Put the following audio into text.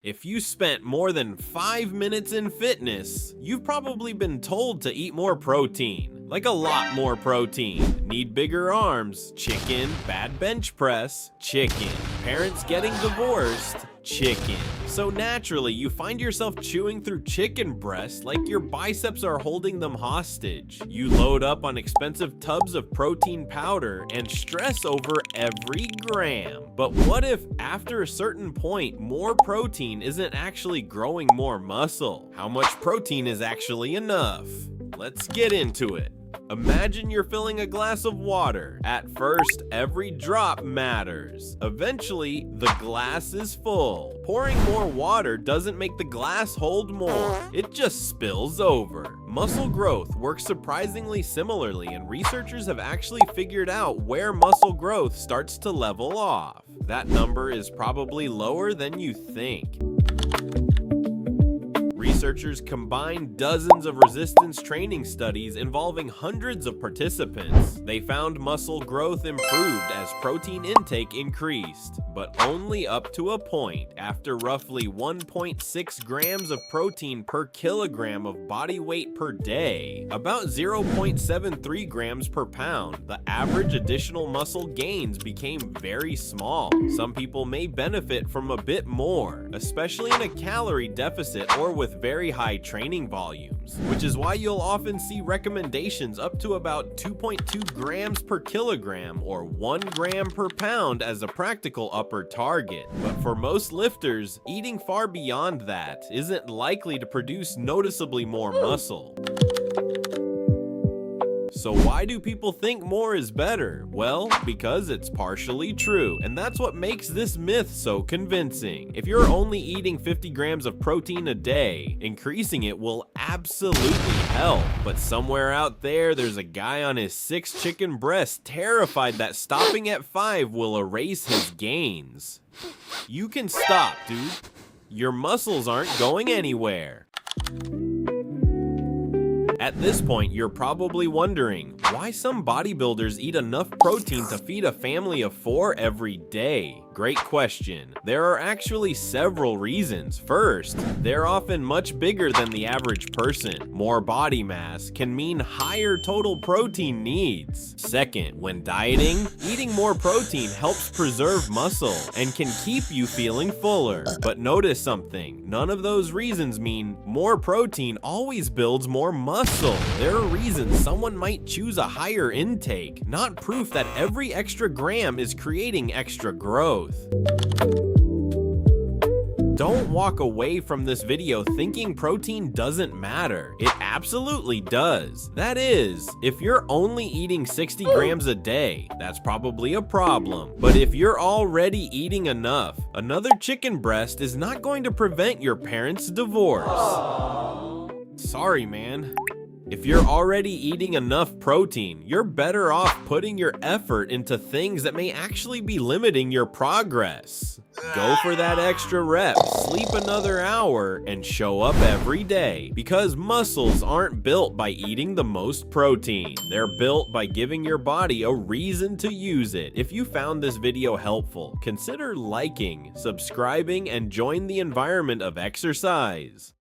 If you spent more than 5 minutes in fitness, you've probably been told to eat more protein. Like a lot more protein. Need bigger arms? Chicken. Bad bench press? Chicken. Parents getting divorced? Chicken. So naturally, you find yourself chewing through chicken breasts like your biceps are holding them hostage. You load up on expensive tubs of protein powder and stress over every gram. But what if, after a certain point, more protein isn't actually growing more muscle? How much protein is actually enough? Let's get into it. Imagine you're filling a glass of water. At first, every drop matters. Eventually, the glass is full. Pouring more water doesn't make the glass hold more. It just spills over. Muscle growth works surprisingly similarly, and researchers have actually figured out where muscle growth starts to level off. That number is probably lower than you think. Researchers combined dozens of resistance training studies involving hundreds of participants. They found muscle growth improved as protein intake increased, but only up to a point. After roughly 1.6 grams of protein per kilogram of body weight per day, about 0.73 grams per pound, the average additional muscle gains became very small. Some people may benefit from a bit more, especially in a calorie deficit or with very high training volumes, which is why you'll often see recommendations up to about 2.2 grams per kilogram or 1 gram per pound as a practical upper target. But for most lifters, eating far beyond that isn't likely to produce noticeably more muscle. So why do people think more is better? Well, because it's partially true, and that's what makes this myth so convincing. If you're only eating 50 grams of protein a day, increasing it will absolutely help. But somewhere out there's a guy on his 6 chicken breasts terrified that stopping at 5 will erase his gains. You can stop, dude. Your muscles aren't going anywhere. At this point, you're probably wondering why some bodybuilders eat enough protein to feed a family of 4 every day. Great question. There are actually several reasons. First, they're often much bigger than the average person. More body mass can mean higher total protein needs. Second, when dieting, eating more protein helps preserve muscle and can keep you feeling fuller. But notice something, none of those reasons mean more protein always builds more muscle. There are reasons someone might choose a higher intake, not proof that every extra gram is creating extra growth. Don't walk away from this video thinking protein doesn't matter. It absolutely does. That is, if you're only eating 60 grams a day, that's probably a problem. But if you're already eating enough, another chicken breast is not going to prevent your parents' divorce. Sorry, man. If you're already eating enough protein, you're better off putting your effort into things that may actually be limiting your progress. Go for that extra rep, sleep another hour, and show up every day. Because muscles aren't built by eating the most protein. They're built by giving your body a reason to use it. If you found this video helpful, consider liking, subscribing, and join the environment of exercise.